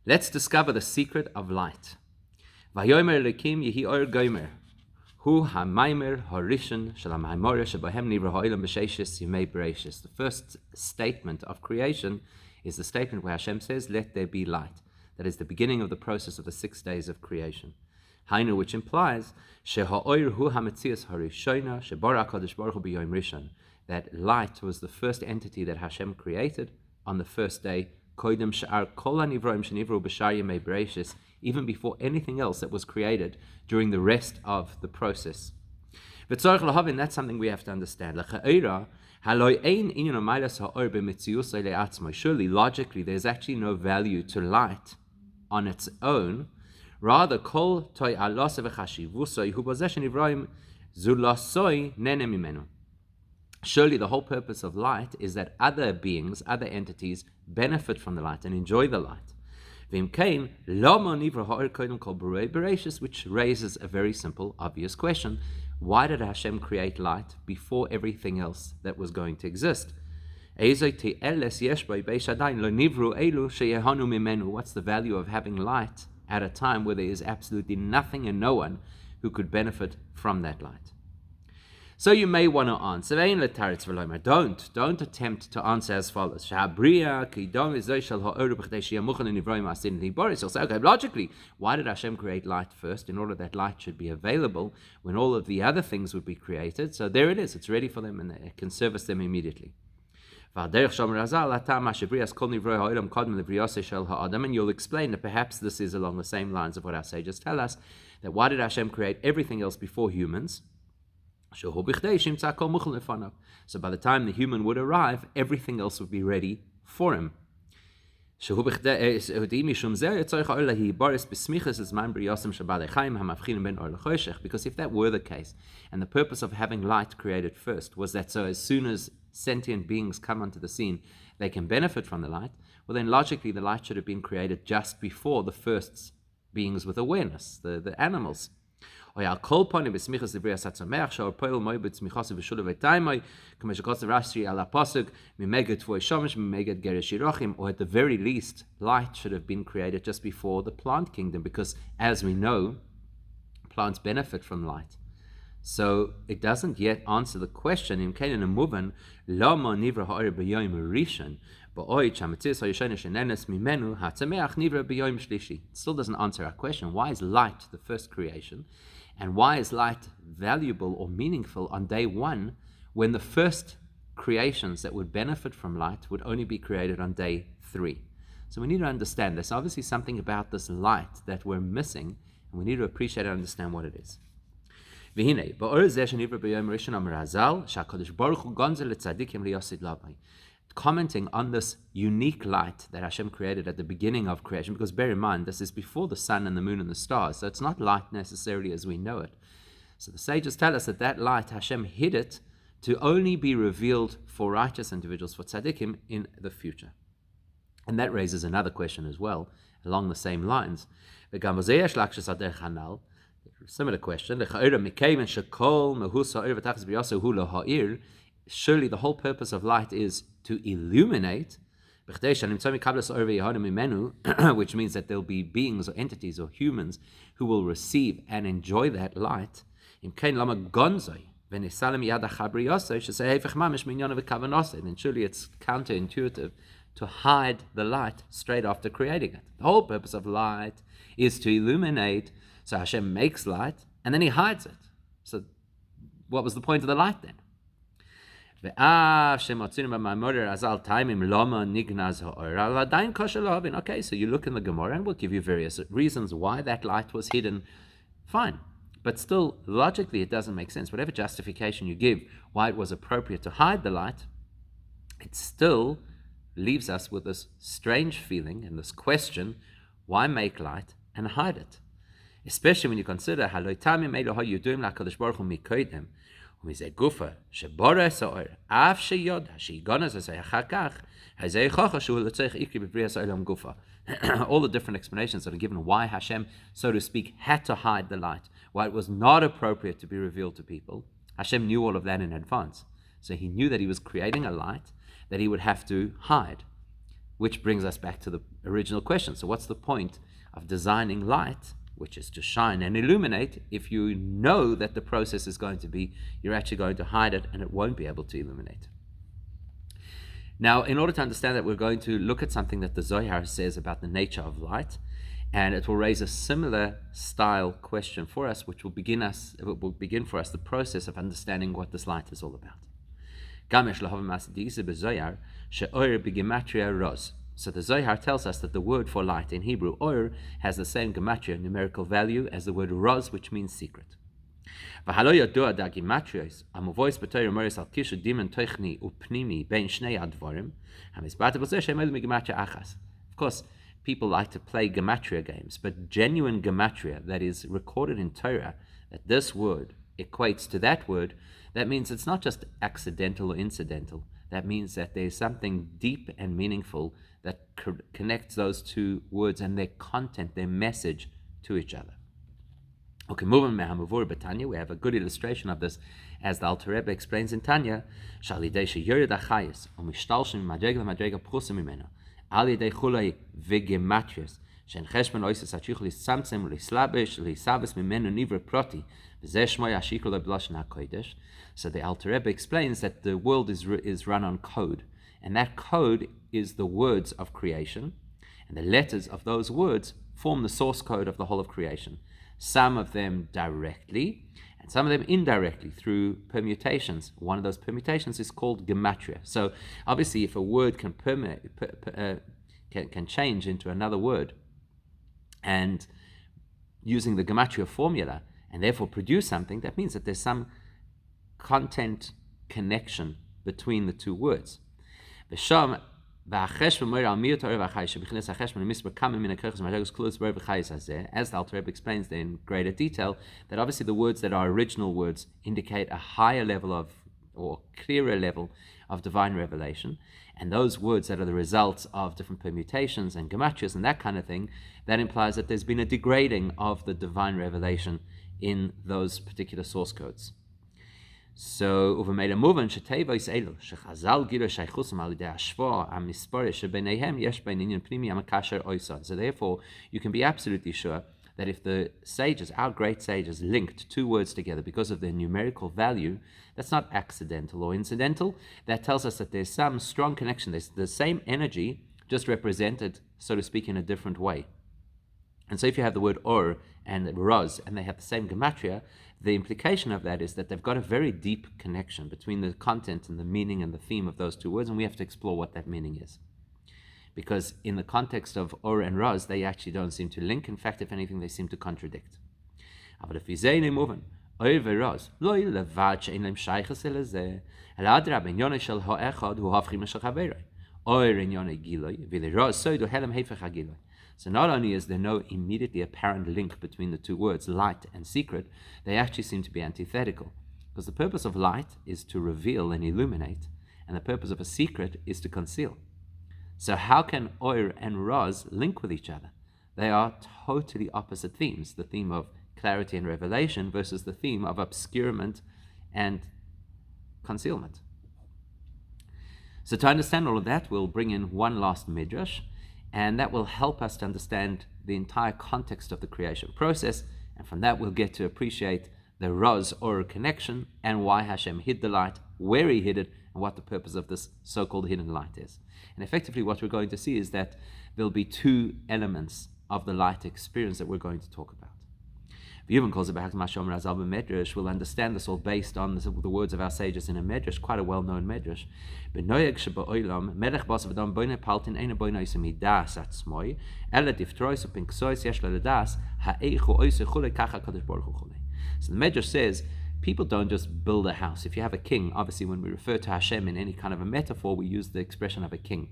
Let's discover the secret of light. Vayomer Elokim yehi or gomer. Hu ha-maimer harishon shel ha-maimorah shebohem nivra ha'olam b'sheishis yimei Bereishis. The first statement of creation is the statement where Hashem says, "Let there be light." That is the beginning of the process of the 6 days of creation. Hainu, which implies sheha'oir hu ha-metzias harishona shebara HaKadosh Baruch Hu b'yom rishon. That light was the first entity that Hashem created on the first day. Koidem she'ar kol ha-nivroim shenivru b'shar yimei Bereishis, even before anything else that was created during the rest of the process. V'tzorich lahavin, that's something we have to understand. Surely, logically, there's actually no value to light on its own. Rather, kol toy alasa v'chashivusoi hu b'zeh shenivroim zulasoi nene mimenu. Surely the whole purpose of light is that other beings, other entities, benefit from the light and enjoy the light. Which raises a very simple, obvious question. Why did Hashem create light before everything else that was going to exist? What's the value of having light at a time where there is absolutely nothing and no one who could benefit from that light? So you may want to answer. Don't attempt to answer as follows. You'll say, okay, logically, why did Hashem create light first? In order that light should be available when all of the other things would be created. So there it is. It's ready for them and it can service them immediately. And you'll explain that perhaps this is along the same lines of what our sages tell us, that why did Hashem create everything else before humans? So by the time the human would arrive, everything else would be ready for him. Because if that were the case, and the purpose of having light created first was that so as soon as sentient beings come onto the scene, they can benefit from the light, well then logically the light should have been created just before the first beings with awareness, the animals. Or at the very least, light should have been created just before the plant kingdom, because as we know, plants benefit from light. So it doesn't yet answer the question. It still doesn't answer our question. Why is light the first creation? And why is light valuable or meaningful on day one when the first creations that would benefit from light would only be created on day 3? So we need to understand there's obviously something about this light that we're missing, and we need to appreciate and understand what it is. Commenting on this unique light that Hashem created at the beginning of creation, because bear in mind, this is before the sun and the moon and the stars, so it's not light necessarily as we know it. So the sages tell us that light, Hashem hid it to only be revealed for righteous individuals, for tzaddikim, in the future. And that raises another question as well, along the same lines. Similar question. Surely the whole purpose of light is to illuminate, which means that there'll be beings or entities or humans who will receive and enjoy that light. Then surely it's counterintuitive to hide the light straight after creating it. The whole purpose of light is to illuminate. So Hashem makes light and then he hides it. So what was the point of the light then? Okay, so you look in the Gemara and we'll give you various reasons why that light was hidden. Fine. But still, logically, it doesn't make sense. Whatever justification you give why it was appropriate to hide the light, it still leaves us with this strange feeling and this question, why make light and hide it? Especially when you consider all the different explanations that are given why Hashem, so to speak, had to hide the light, why it was not appropriate to be revealed to people. Hashem knew all of that in advance. So he knew that he was creating a light that he would have to hide. which brings us back to the original question. So what's the point of designing light, which is to shine and illuminate, if you know that the process is going to be, you're actually going to hide it and it won't be able to illuminate? Now, in order to understand that, we're going to look at something that the Zohar says about the nature of light, and it will raise a similar style question for us, which will begin for us the process of understanding what this light is all about. So the Zohar tells us that the word for light in Hebrew, or, has the same Gematria numerical value as the word roz, which means secret. Of course, people like to play Gematria games, but genuine Gematria that is recorded in Torah, that this word equates to that word, that means it's not just accidental or incidental. That means that there's something deep and meaningful that connects those two words and their content, their message, to each other. Okay, moving mehamavur b'Tanya, we have a good illustration of this, as the Alter Rebbe explains in Tanya. Shalidei sheyored achayis u'mishtalshim madrega l'madrega pchusim mimena al yedei chulei v'gematrias she'en cheshbon oises ha'tzichu lisamtzem lislabish lisabes mimenu nivra proti v'zeh shmoy ha'shikol le'b'loshen ha'kodesh. So the Alter Rebbe explains that the world is run on code, and that code is the words of creation, and the letters of those words form the source code of the whole of creation. Some of them directly, and some of them indirectly through permutations. One of those permutations is called Gematria. So obviously, if a word can change into another word, and using the Gematria formula, and therefore produce something, that means that there's some content connection between the two words. As the Alter Rebbe explains there in greater detail, that obviously the words that are original words indicate a higher level of, or clearer level of divine revelation, and those words that are the results of different permutations and gematrias and that kind of thing, that implies that there's been a degrading of the divine revelation in those particular source codes. So, so therefore, you can be absolutely sure that if the sages, our great sages, linked two words together because of their numerical value, that's not accidental or incidental. That tells us that there's some strong connection. There's the same energy, just represented, so to speak, in a different way. And so if you have the word or and roz, and they have the same gematria, the implication of that is that they've got a very deep connection between the content and the meaning and the theme of those two words, and we have to explore what that meaning is. Because in the context of or and roz, they actually don't seem to link. In fact, if anything, they seem to contradict. So not only is there no immediately apparent link between the two words, light and secret, they actually seem to be antithetical. Because the purpose of light is to reveal and illuminate, and the purpose of a secret is to conceal. So how can Oir and Roz link with each other? They are totally opposite themes. The theme of clarity and revelation versus the theme of obscurement and concealment. So to understand all of that, we'll bring in one last midrash, and that will help us to understand the entire context of the creation process, and from that we'll get to appreciate the Roz or connection and why Hashem hid the light, where he hid it, and what the purpose of this so-called hidden light is. And effectively what we're going to see is that there'll be two elements of the light experience that we're going to talk about. We'll understand this all based on the words of our sages in a medrash, quite a well-known medrash. So the medrash says, people don't just build a house. If you have a king, obviously when we refer to Hashem in any kind of a metaphor, we use the expression of a king.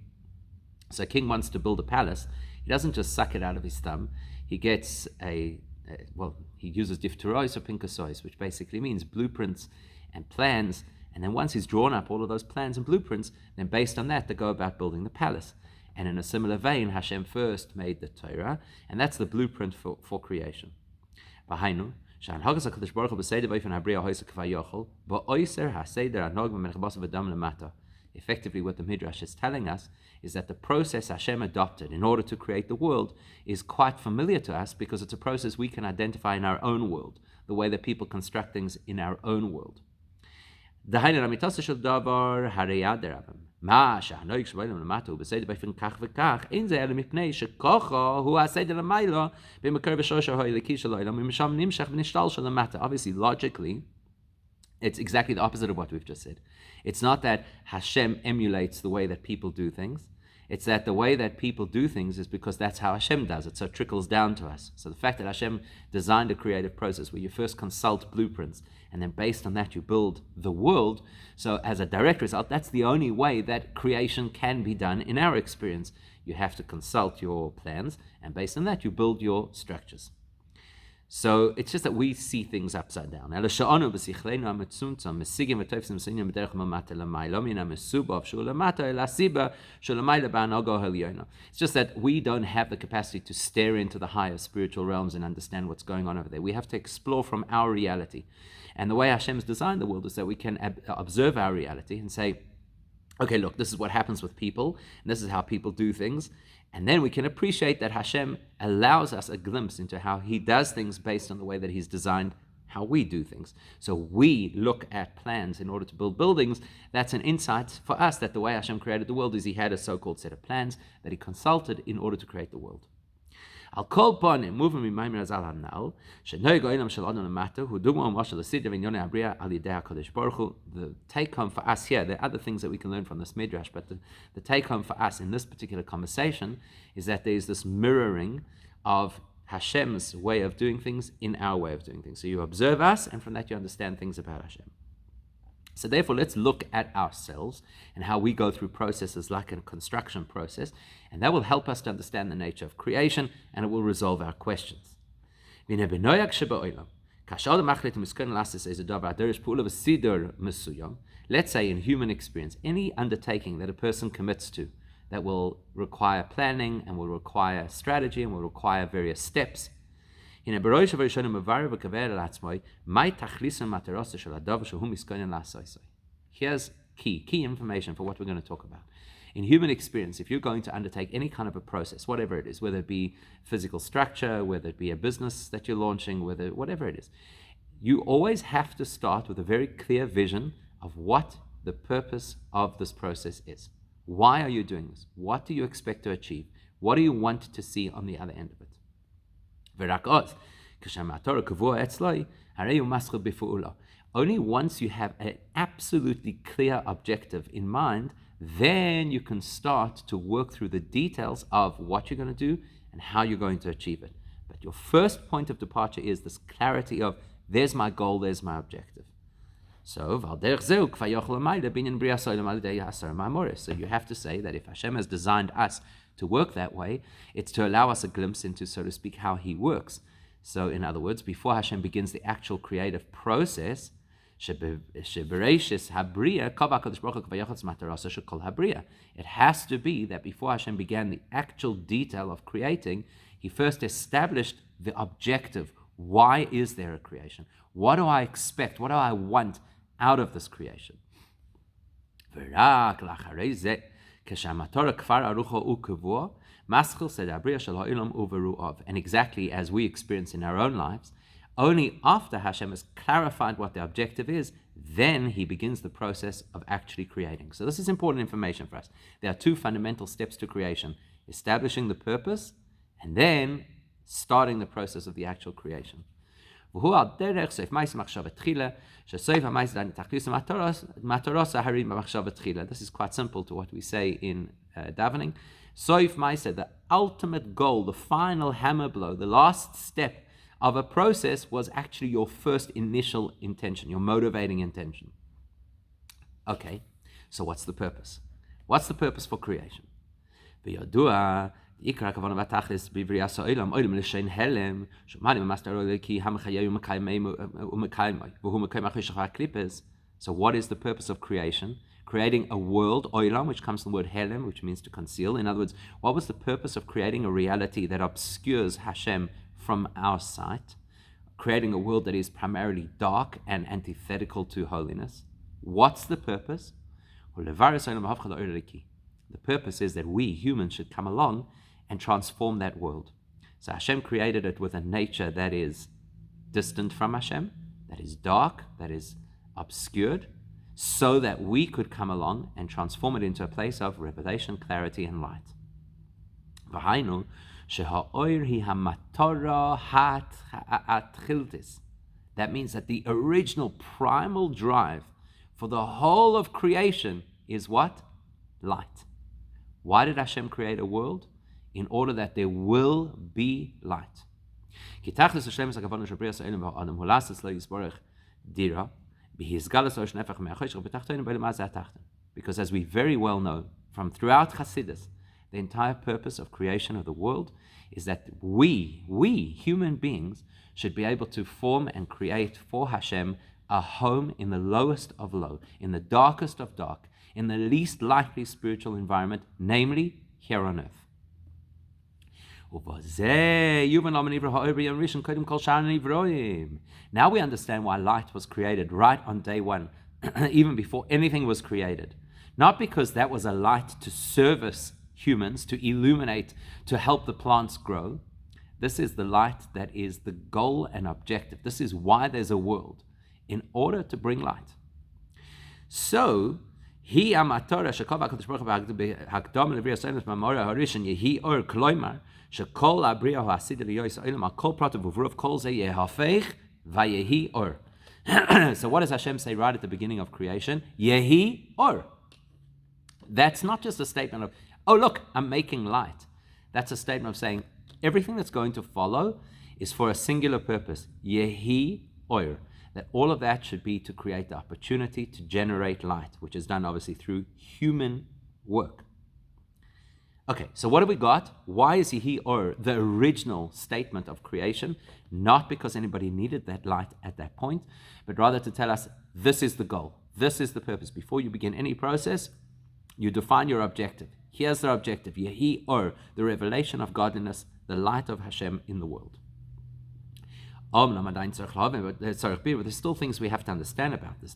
So a king wants to build a palace. He doesn't just suck it out of his thumb. He gets he uses difterois or pinkasois, which basically means blueprints and plans, and then once he's drawn up all of those plans and blueprints, then based on that, they go about building the palace. And in a similar vein, Hashem first made the Torah, and that's the blueprint for creation. In Effectively, what the Midrash is telling us is that the process Hashem adopted in order to create the world is quite familiar to us because it's a process we can identify in our own world, the way that people construct things in our own world. מה שהנוהג שבעולם למטה הוא בסדר באופן כך וכך, אין זה אלא מפני שכוחו הוא הסדר למיילו במקור ושורשו האלוקי של העולם, ומשם נמשך ונשתל של למטה. Obviously, logically, it's exactly the opposite of what we've just said. It's not that Hashem emulates the way that people do things. It's that the way that people do things is because that's how Hashem does it, so it trickles down to us. So the fact that Hashem designed a creative process where you first consult blueprints, and then based on that you build the world, so as a direct result, that's the only way that creation can be done in our experience. You have to consult your plans, and based on that you build your structures. So it's just that we see things upside down. It's just that we don't have the capacity to stare into the higher spiritual realms and understand what's going on over there. We have to explore from our reality. And the way Hashem's designed the world is that we can observe our reality and say, okay, look, this is what happens with people, and this is how people do things. And then we can appreciate that Hashem allows us a glimpse into how He does things based on the way that He's designed how we do things. So we look at plans in order to build buildings. That's an insight for us that the way Hashem created the world is He had a so-called set of plans that He consulted in order to create the world. Al kol ponim, moving mimaimer azal hanal, shenoig oilam shel adon lamata, hu dugma umashal asidir v'nyone abriya al yidei HaKadosh Baruch Hu. The take-home for us here, there are other things that we can learn from this midrash, but the take-home for us in this particular conversation is that there is this mirroring of Hashem's way of doing things in our way of doing things. So you observe us, and from that you understand things about Hashem. So therefore, let's look at ourselves and how we go through processes like a construction process, and that will help us to understand the nature of creation, and it will resolve our questions. Let's say in human experience, any undertaking that a person commits to that will require planning and will require strategy and will require various steps, here's key information for what we're going to talk about. In human experience, if you're going to undertake any kind of a process, whatever it is, whether it be physical structure, whether it be a business that you're launching, whatever it is, you always have to start with a very clear vision of what the purpose of this process is. Why are you doing this? What do you expect to achieve? What do you want to see on the other end of it? Only once you have an absolutely clear objective in mind, then you can start to work through the details of what you're going to do and how you're going to achieve it. But your first point of departure is this clarity of, there's my goal, there's my objective. So you have to say that if Hashem has designed us to work that way, it's to allow us a glimpse into, so to speak, how He works. So in other words, before Hashem begins the actual creative process, Bereishis it has to be that before Hashem began the actual detail of creating, He first established the objective. Why is there a creation? What do I expect? What do I want out of this creation? And exactly as we experience in our own lives, only after Hashem has clarified what the objective is, then He begins the process of actually creating. So this is important information for us. There are two fundamental steps to creation: establishing the purpose and then starting the process of the actual creation. This is quite simple to what we say in davening. Soif Maisa, the ultimate goal, the final hammer blow, the last step of a process was actually your first initial intention, your motivating intention. Okay, so what's the purpose? What's the purpose for creation? So what is the purpose of creation? Creating a world, oilam, which comes from the word helem, which means to conceal. In other words, what was the purpose of creating a reality that obscures Hashem from our sight? Creating a world that is primarily dark and antithetical to holiness. What's the purpose? The purpose is that we, humans, should come along and transform that world. So Hashem created it with a nature that is distant from Hashem, that is dark, that is obscured, so that we could come along and transform it into a place of revelation, clarity, and light. That means that the original primal drive for the whole of creation is what? Light. Why did Hashem create a world? In order that there will be light. Because as we very well know from throughout Chassidus, the entire purpose of creation of the world is that we human beings should be able to form and create for Hashem a home in the lowest of low, in the darkest of dark, in the least likely spiritual environment, namely here on earth. Now we understand why light was created right on day one, even before anything was created. Not because that was a light to service humans, to illuminate, to help the plants grow. This is the light that is the goal and objective. This is why there's a world, in order to bring light. So, he amatora shekol v'akadosh baruch hu hakdam l'bria soinos mamora harishan yehi or kloimar shekol abria hasid liyois olam akol prat v'vurav kol ze yehafech vayehi or. So what does Hashem say right at the beginning of creation? Yehi or. That's not just a statement of, oh look, I'm making light. That's a statement of saying everything that's going to follow is for a singular purpose. Yehi or. That all of that should be to create the opportunity to generate light, which is done obviously through human work. Okay, so what have we got? Why is Yehi or the original statement of creation? Not because anybody needed that light at that point, but rather to tell us this is the goal, this is the purpose. Before you begin any process, you define your objective. Here's the objective, Yehi or, the revelation of godliness, the light of Hashem in the world. But there's still things we have to understand about this.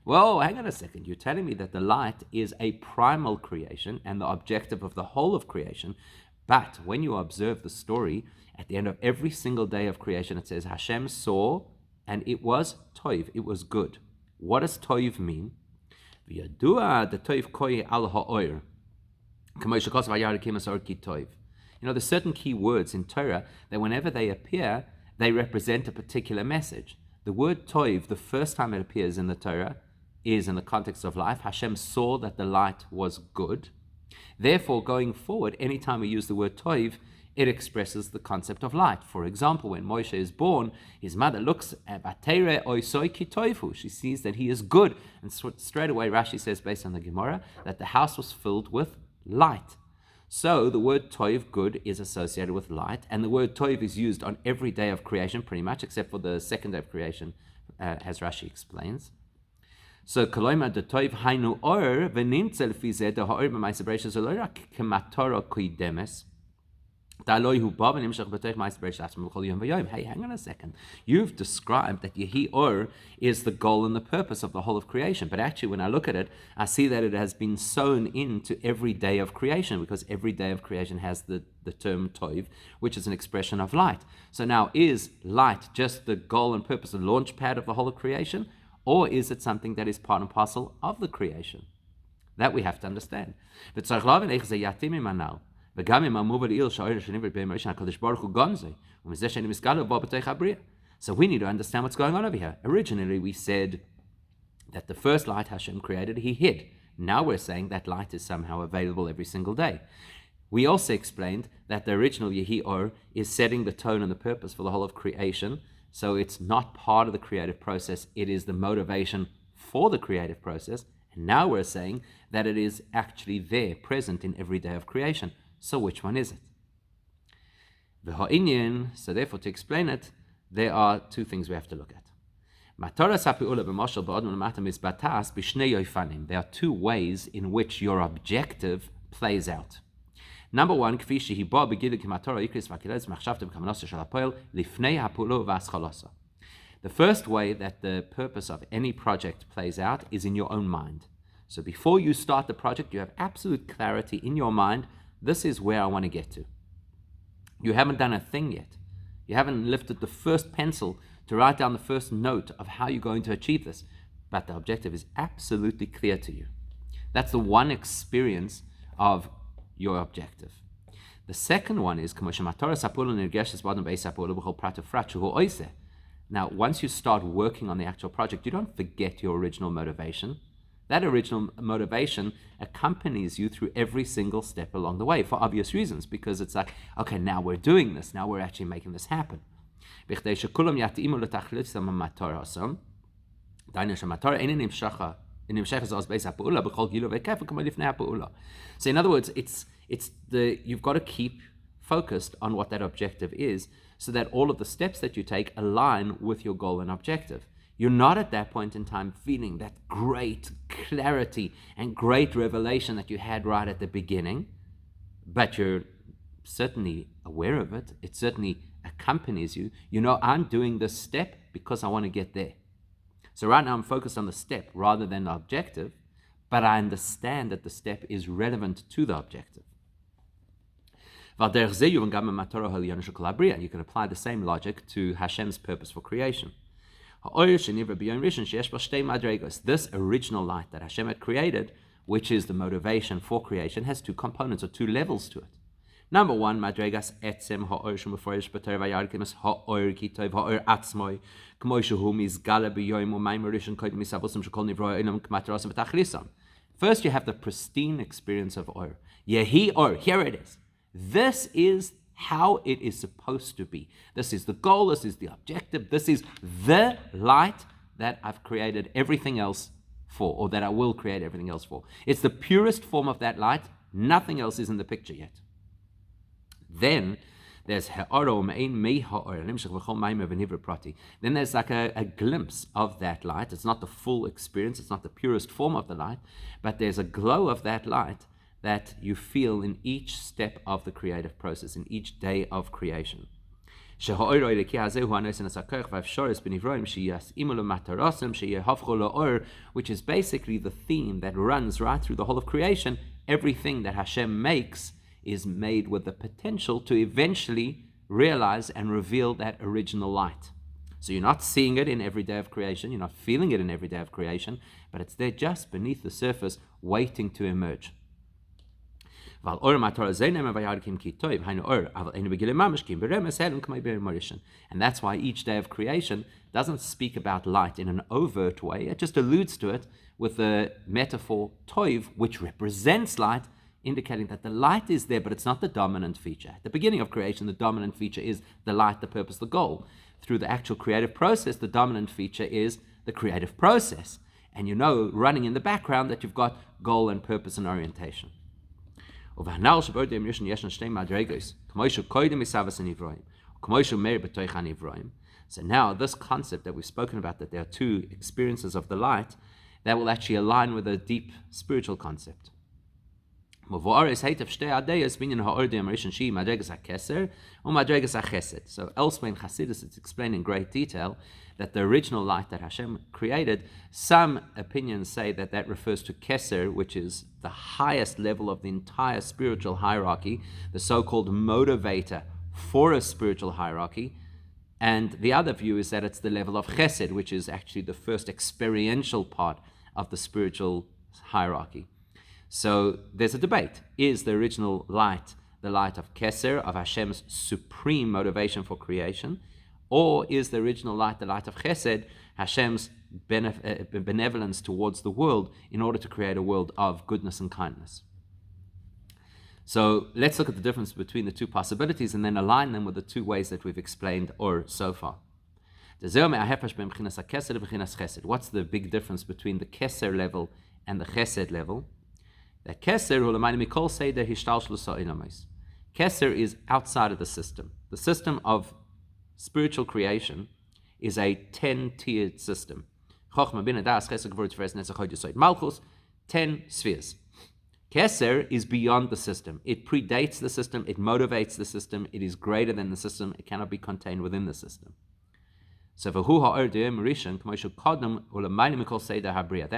Whoa, hang on a second. You're telling me that the light is a primal creation and the objective of the whole of creation. But when you observe the story, at the end of every single day of creation, it says Hashem saw and it was toiv, it was good. What does toiv mean? You know, there's certain key words in Torah that whenever they appear, they represent a particular message. The word toiv, the first time it appears in the Torah, is in the context of life. Hashem saw that the light was good. Therefore, going forward, anytime we use the word toiv, it expresses the concept of light. For example, when Moshe is born, his mother looks at Batere oisoi ki toivu. She sees that he is good. And straight away, Rashi says, based on the Gemara, that the house was filled with light. So the word toiv, good, is associated with light. And the word toiv is used on every day of creation, pretty much, except for the second day of creation, as Rashi explains. So, koloima de toiv hainu or, v'nimtzel fizeh de ha'or b'maisa Bereishis olorak kematoro kuidemes. Hey, hang on a second. You've described that Yehi or is the goal and the purpose of the whole of creation. But actually, when I look at it, I see that it has been sewn into every day of creation, because every day of creation has the term toiv, which is an expression of light. So now, is light just the goal and purpose, the launch pad of the whole of creation? Or is it something that is part and parcel of the creation? That we have to understand. So we need to understand what's going on over here. Originally, we said that the first light Hashem created, he hid. Now we're saying that light is somehow available every single day. We also explained that the original Yehi Or is setting the tone and the purpose for the whole of creation. So it's not part of the creative process. It is the motivation for the creative process. And now we're saying that it is actually there, present in every day of creation. So which one is it? So therefore, to explain it, there are two things we have to look at. There are two ways in which your objective plays out. Number one, kfi shehi ba begidul Gematria ikris v'akilas machshavta v'kavanasa shel hapoel lifnei hapula v'aschalasa. The first way that the purpose of any project plays out is in your own mind. So before you start the project, you have absolute clarity in your mind. This is where I want to get to. You haven't done a thing yet. You haven't lifted the first pencil to write down the first note of how you're going to achieve this. But the objective is absolutely clear to you. That's the one experience of your objective. The second one is now, once you start working on the actual project, you don't forget your original motivation. That original motivation accompanies you through every single step along the way for obvious reasons, because it's like, okay, now we're doing this. Now we're actually making this happen. So in other words, you've got to keep focused on what that objective is, so that all of the steps that you take align with your goal and objective. You're not at that point in time feeling that great clarity and great revelation that you had right at the beginning, but you're certainly aware of it. It certainly accompanies you. You know, I'm doing this step because I want to get there. So right now I'm focused on the step rather than the objective, but I understand that the step is relevant to the objective. You can apply the same logic to Hashem's purpose for creation. This original light that Hashem had created, which is the motivation for creation, has two components or two levels to it. Number one, madregas etzem ha'or shemuforish b'torah vayarkim ha'or kitov ha'or atzmoi k'mo shehu mizgala b'yoyim u'mayim rishon kodim misavosim shekol nivroa inam k'matrosam v'tachlisam. First, you have the pristine experience of or. Yehi or. Here it is. This is how it is supposed to be. This is the goal. This is the objective. This is the light that I've created everything else for, or that I will create everything else for. It's the purest form of that light. Nothing else is in the picture yet. Then there's then there's like a glimpse of that light. It's not the full experience. It's not the purest form of the light, but there's a glow of that light that you feel in each step of the creative process, in each day of creation. Which is basically the theme that runs right through the whole of creation. Everything that Hashem makes is made with the potential to eventually realize and reveal that original light. So you're not seeing it in every day of creation, you're not feeling it in every day of creation, but it's there just beneath the surface, waiting to emerge. And that's why each day of creation doesn't speak about light in an overt way. It just alludes to it with the metaphor toiv, which represents light, indicating that the light is there, but it's not the dominant feature. At the beginning of creation, the dominant feature is the light, the purpose, the goal. Through the actual creative process, the dominant feature is the creative process. And you know, running in the background, that you've got goal and purpose and orientation. So now this concept that we've spoken about, that there are two experiences of the light, that will actually align with a deep spiritual concept. So elsewhere in Chassidus, it's explained in great detail that the original light that Hashem created, some opinions say that that refers to Kesser, which is the highest level of the entire spiritual hierarchy, the so-called motivator for a spiritual hierarchy. And the other view is that it's the level of Chesed, which is actually the first experiential part of the spiritual hierarchy. So there's a debate. Is the original light the light of Kesser, of Hashem's supreme motivation for creation? Or is the original light the light of Chesed, Hashem's benevolence towards the world in order to create a world of goodness and kindness? So let's look at the difference between the two possibilities and then align them with the two ways that we've explained or so far. What's the big difference between the Kesser level and the Chesed level? That Kesser is outside of the system. The system of spiritual creation is a 10-tiered system. Malchus, 10 spheres. Keser is beyond the system. It predates the system. It motivates the system. It is greater than the system. It cannot be contained within the system. So that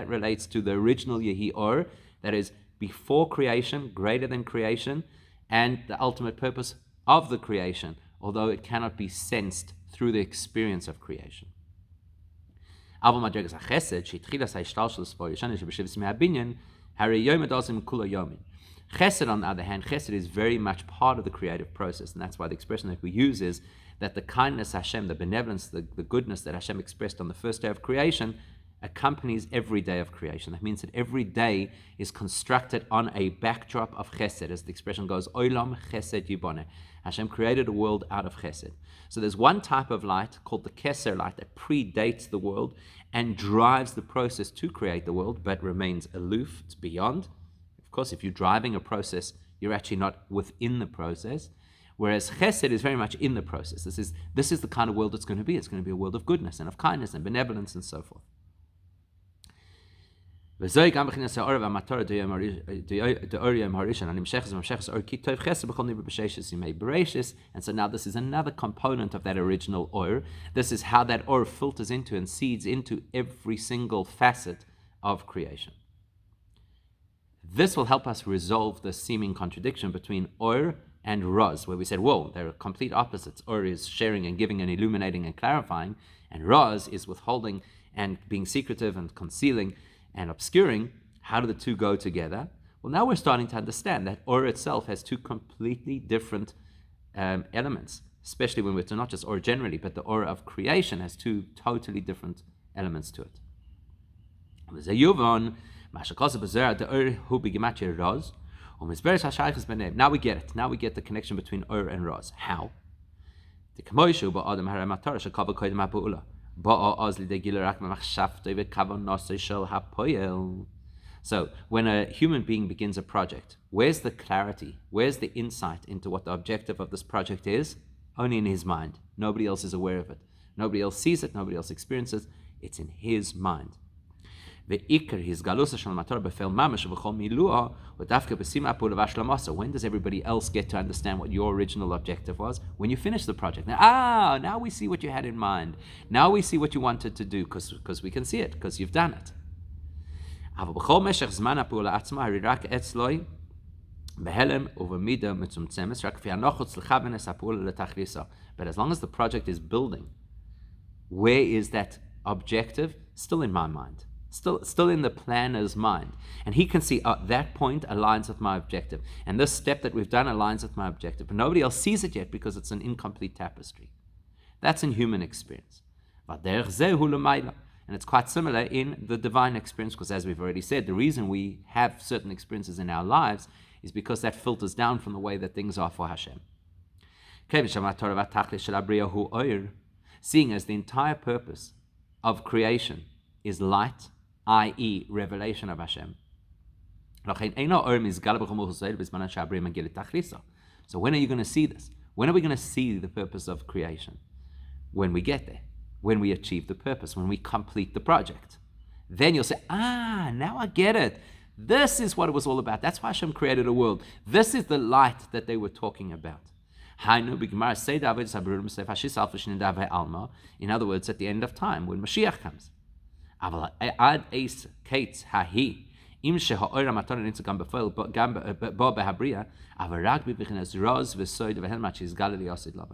relates to the original Yehi Or, that is before creation, greater than creation, and the ultimate purpose of the creation, although it cannot be sensed through the experience of creation. Chesed, on the other hand, chesed is very much part of the creative process, and that's why the expression that we use is that the kindness Hashem, the benevolence, the goodness that Hashem expressed on the first day of creation accompanies every day of creation. That means that every day is constructed on a backdrop of chesed, as the expression goes, Olam chesed yiboneh. Hashem created a world out of chesed. So there's one type of light called the Kessel Light that predates the world and drives the process to create the world, but remains aloof, it's beyond. Of course, if you're driving a process, you're actually not within the process. Whereas chesed is very much in the process. This is the kind of world it's going to be. It's going to be a world of goodness and of kindness and benevolence and so forth. And so now this is another component of that original or. This is how that or filters into and seeds into every single facet of creation. This will help us resolve the seeming contradiction between or and Raz, where we said, whoa, they're complete opposites. Or is sharing and giving and illuminating and clarifying, and Raz is withholding and being secretive and concealing and obscuring. How do the two go together? Well, now we're starting to understand that Or itself has two completely different elements, especially when we're not just Or generally, but the Or of creation has two totally different elements to it. Now we get it. Now we get the connection between Or and Raz. How? So when a human being begins a project, where's the clarity? Where's the insight into what the objective of this project is? Only in his mind. Nobody else is aware of it. Nobody else sees it. Nobody else experiences it. It's in his mind. When does everybody else get to understand what your original objective was? When you finish the project. Now we see what you had in mind. Now we see what you wanted to do, because we can see it, because you've done it. But as long as the project is building, where is that objective? Still in my mind. Still in the planner's mind. And he can see, that point aligns with my objective. And this step that we've done aligns with my objective. But nobody else sees it yet because it's an incomplete tapestry. That's in human experience. And it's quite similar in the divine experience, because as we've already said, the reason we have certain experiences in our lives is because that filters down from the way that things are for Hashem. Seeing as the entire purpose of creation is light, i.e. revelation of Hashem. So when are you going to see this? When are we going to see the purpose of creation? When we get there. When we achieve the purpose. When we complete the project. Then you'll say, now I get it. This is what it was all about. That's why Hashem created a world. This is the light that they were talking about. In other words, at the end of time, when Mashiach comes.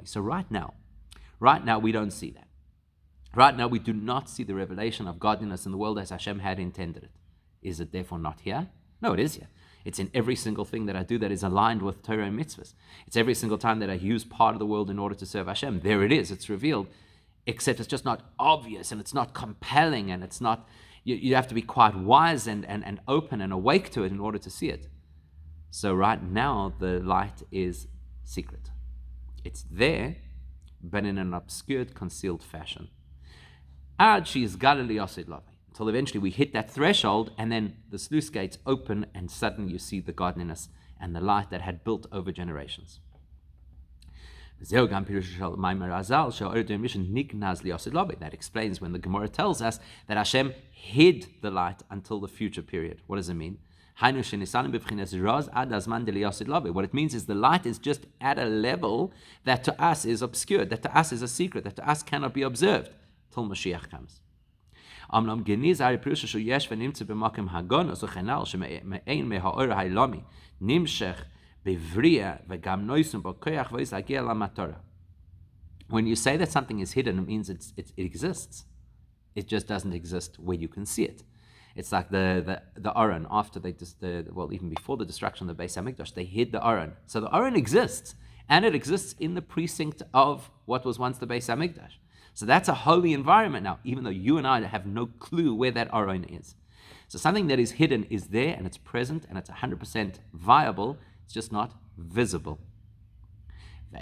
So right now we don't see that. Right now we do not see the revelation of godliness in the world as Hashem had intended it. Is it therefore not here? No, it is here. It's in every single thing that I do that is aligned with Torah and mitzvahs. It's every single time that I use part of the world in order to serve Hashem. There it is, it's revealed. Except it's just not obvious, and it's not compelling, and it's not, you have to be quite wise and open and awake to it in order to see it. So right now, the light is secret. It's there, but in an obscured, concealed fashion. Until eventually we hit that threshold, and then the sluice gates open, and suddenly you see the godliness and the light that had built over generations. That explains when the Gemara tells us that Hashem hid the light until the future period. What does it mean? What it means is the light is just at a level that to us is obscured, that to us is a secret, that to us cannot be observed till Mashiach comes. When you say that something is hidden, it means it exists. It just doesn't exist where you can see it. It's like the Aron after even before the destruction of the Beis Hamikdash, they hid the Aron. So the Aron exists, and it exists in the precinct of what was once the Beis Hamikdash. So that's a holy environment now, even though you and I have no clue where that Aron is. So something that is hidden is there, and it's present, and it's 100% viable. It's just not visible. So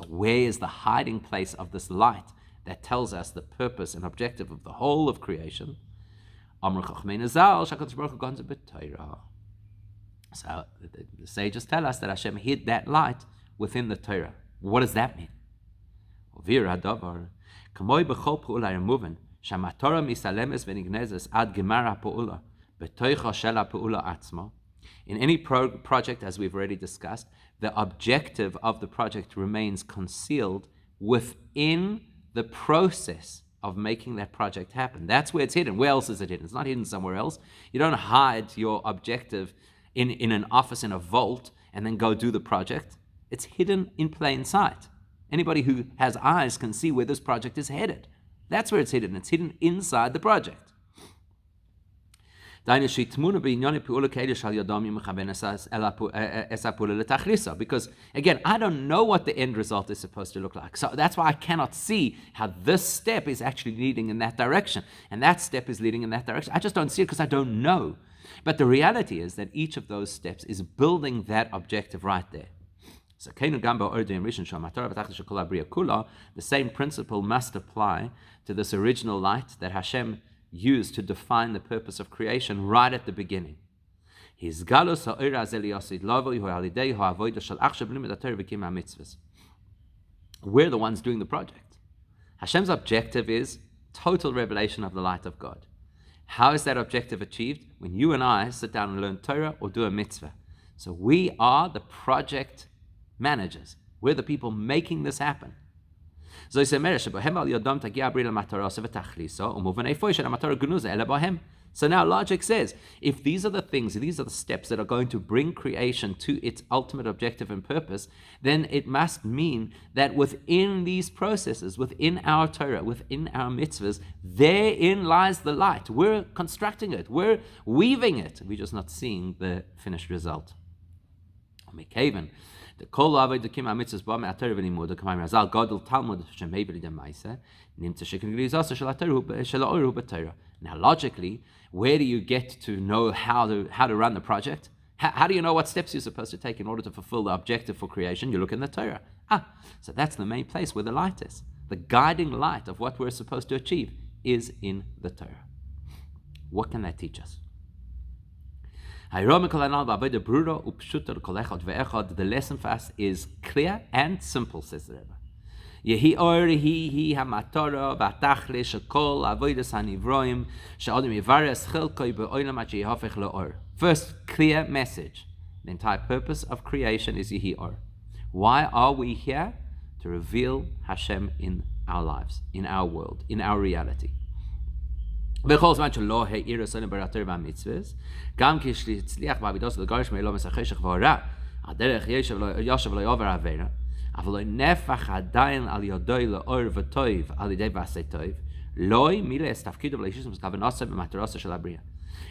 where is the hiding place of this light that tells us the purpose and objective of the whole of creation? So the sages tell us that Hashem hid that light within the Torah. What does that mean? In any project, as we've already discussed, the objective of the project remains concealed within the process of making that project happen. That's where it's hidden. Where else is it hidden? It's not hidden somewhere else. You don't hide your objective in an office in a vault and then go do the project. It's hidden in plain sight. Anybody who has eyes can see where this project is headed. That's where it's hidden. It's hidden inside the project. Because again, I don't know what the end result is supposed to look like. So that's why I cannot see how this step is actually leading in that direction. And that step is leading in that direction. I just don't see it because I don't know. But the reality is that each of those steps is building that objective right there. So the same principle must apply to this original light that Hashem used to define the purpose of creation right at the beginning. We're the ones doing the project. Hashem's objective is total revelation of the light of God. How is that objective achieved? When you and I sit down and learn Torah or do a mitzvah. So we are the project managers. We're the people making this happen. So now logic says, if these are the things, these are the steps that are going to bring creation to its ultimate objective and purpose, then it must mean that within these processes, within our Torah, within our mitzvahs, therein lies the light. We're constructing it. We're weaving it. We're just not seeing the finished result. The kol avoid the kima mitzvahs ba me'ater v'limud the k'mayim razal gadol talmud shemeveli demaisa nimtza shekin glizasa shelateru shelaoru b'Torah. Now, logically, where do you get to know how to run the project? How do you know what steps you're supposed to take in order to fulfill the objective for creation? You look in the Torah. So that's the main place where the light is. The guiding light of what we're supposed to achieve is in the Torah. What can that teach us? The lesson for us is clear and simple, says the Rabbi. First, clear message. The entire purpose of creation is Yehi Or. Why are we here? To reveal Hashem in our lives, in our world, in our reality. Even though the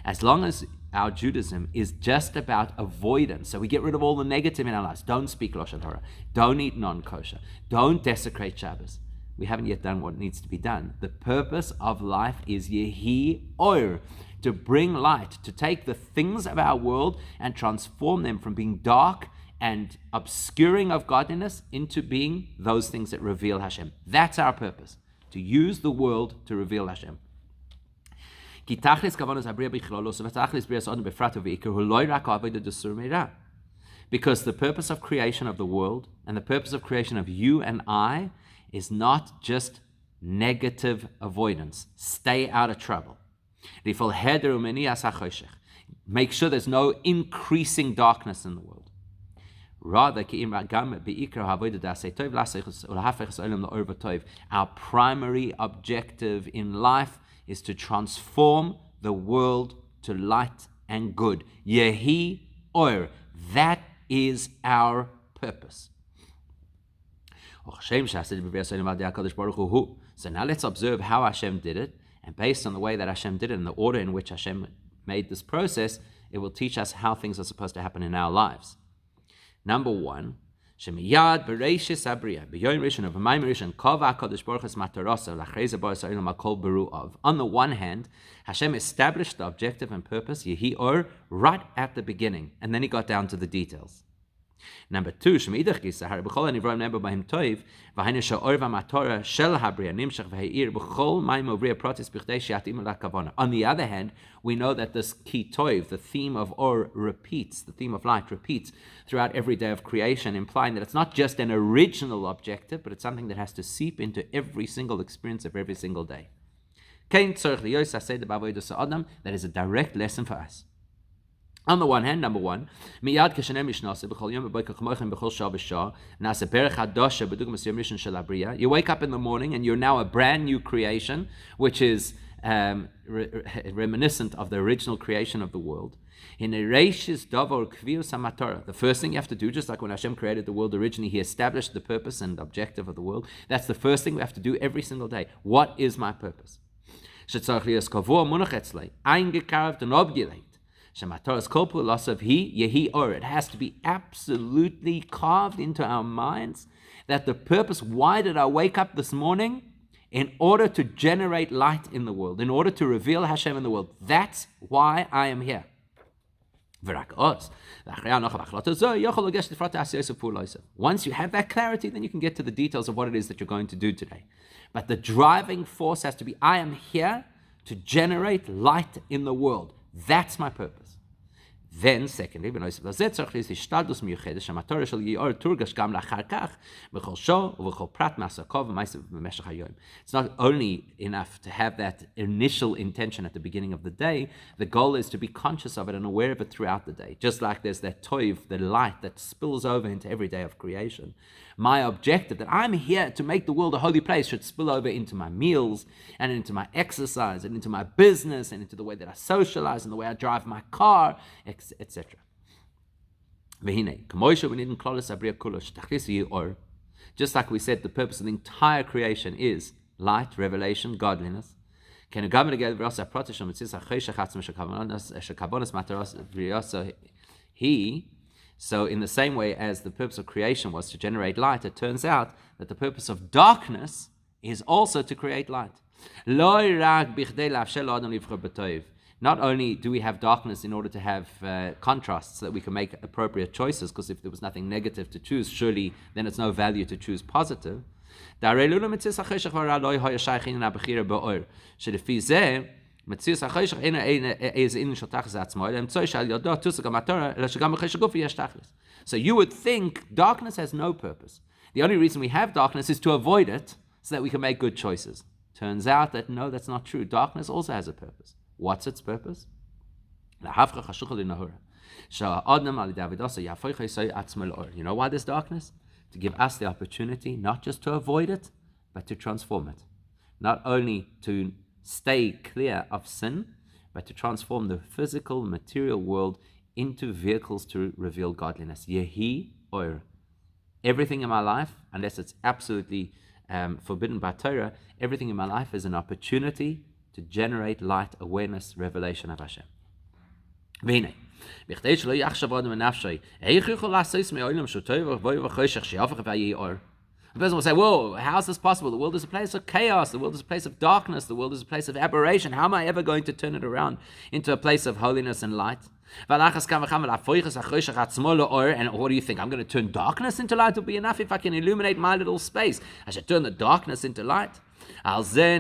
as long as our Judaism is just about avoidance, so we get rid of all the negative in our lives. Don't speak Lashon Hara. Don't eat non-kosher. Don't desecrate Shabbos. We haven't yet done what needs to be done. The purpose of life is Yehi Or, to bring light, to take the things of our world and transform them from being dark and obscuring of godliness into being those things that reveal Hashem. That's our purpose, to use the world to reveal Hashem. Because the purpose of creation of the world and the purpose of creation of you and I is not just negative avoidance. Stay out of trouble. Make sure there's no increasing darkness in the world. Rather, our primary objective in life is to transform the world to light and good. Yehi Or. That is our purpose. So now let's observe how Hashem did it, and based on the way that Hashem did it and the order in which Hashem made this process, it will teach us how things are supposed to happen in our lives. Number one, Shemiyad Bereishis Abriya B'Yom Rishon of Mayim Rishon Kova HaKadosh Baruch Hu Matarasa L'Achrei Ba'as Ha'olam HaKol Beru Of. On the one hand, Hashem established the objective and purpose, Yehi Or, right at the beginning, and then he got down to the details. Number two, on the other hand, we know that this ki toiv, the theme of or, repeats, the theme of light repeats throughout every day of creation, implying that it's not just an original objective, but it's something that has to seep into every single experience of every single day. That is a direct lesson for us. On the one hand, number one, you wake up in the morning and you're now a brand new creation, which is reminiscent of the original creation of the world. The first thing you have to do, just like when Hashem created the world originally, He established the purpose and objective of the world. That's the first thing we have to do every single day. What is my purpose? Eingecarved and obdulate. It has to be absolutely carved into our minds that the purpose, why did I wake up this morning? In order to generate light in the world, in order to reveal Hashem in the world. That's why I am here. Once you have that clarity, then you can get to the details of what it is that you're going to do today. But the driving force has to be, I am here to generate light in the world. That's my purpose. Then, secondly, it's not only enough to have that initial intention at the beginning of the day. The goal is to be conscious of it and aware of it throughout the day. Just like there's that toiv, the light that spills over into every day of creation. My objective, that I'm here to make the world a holy place, should spill over into my meals and into my exercise and into my business and into the way that I socialize and the way I drive my car, etc. Just like we said, the purpose of the entire creation is light, revelation, godliness. So in the same way as the purpose of creation was to generate light, it turns out that the purpose of darkness is also to create light. Not only do we have darkness in order to have contrasts so that we can make appropriate choices, because if there was nothing negative to choose, surely then it's no value to choose positive. So you would think darkness has no purpose. The only reason we have darkness is to avoid it so that we can make good choices. Turns out that no, that's not true. Darkness also has a purpose. What's its purpose? You know why there's darkness? To give us the opportunity not just to avoid it, but to transform it. Not only to stay clear of sin, but to transform the physical, material world into vehicles to reveal godliness. Yehi Or. Everything in my life, unless it's absolutely forbidden by Torah, everything in my life is an opportunity to generate light, awareness, revelation of Hashem. V'hinei. The person will say, whoa, how is this possible? The world is a place of chaos. The world is a place of darkness. The world is a place of aberration. How am I ever going to turn it around into a place of holiness and light? And what do you think? I'm going to turn darkness into light? It will be enough if I can illuminate my little space. I should turn the darkness into light. That's why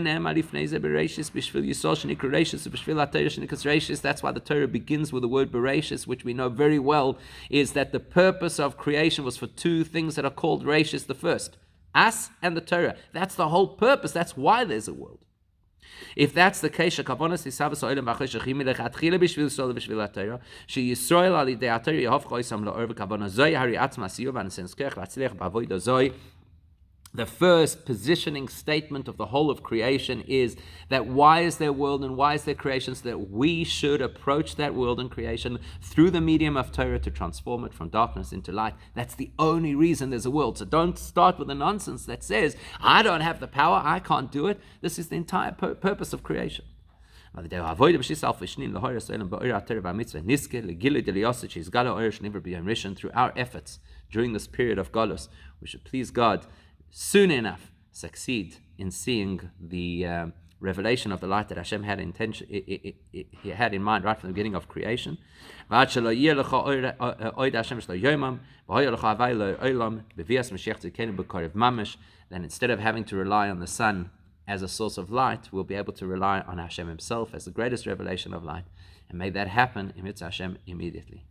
the Torah begins with the word Bereishis, which we know very well is that the purpose of creation was for two things that are called Bereishis. The first, us and the Torah. That's the whole purpose. That's why there's a world. If that's the case, shekavonas isavas oilam b'achoshechi milechatchila b'shvil Yisrael b'shvil haTorah, sheYisrael al yidei haTorah yehavcha osam la'or v'kavana zoi hari atzma siyuv v'anesenskech latzliach b'avoda zoi. The first positioning statement of the whole of creation is that why is there world and why is there creation? So that we should approach that world and creation through the medium of Torah to transform it from darkness into light. That's the only reason there's a world. So don't start with the nonsense that says, I don't have the power, I can't do it. This is the entire purpose of creation. Through our efforts during this period of Galus, we should please God soon enough succeed in seeing the revelation of the light that Hashem had He had in mind right from the beginning of creation. Then instead of having to rely on the sun as a source of light, we'll be able to rely on Hashem Himself as the greatest revelation of light. And may that happen in Mitzvah Hashem immediately.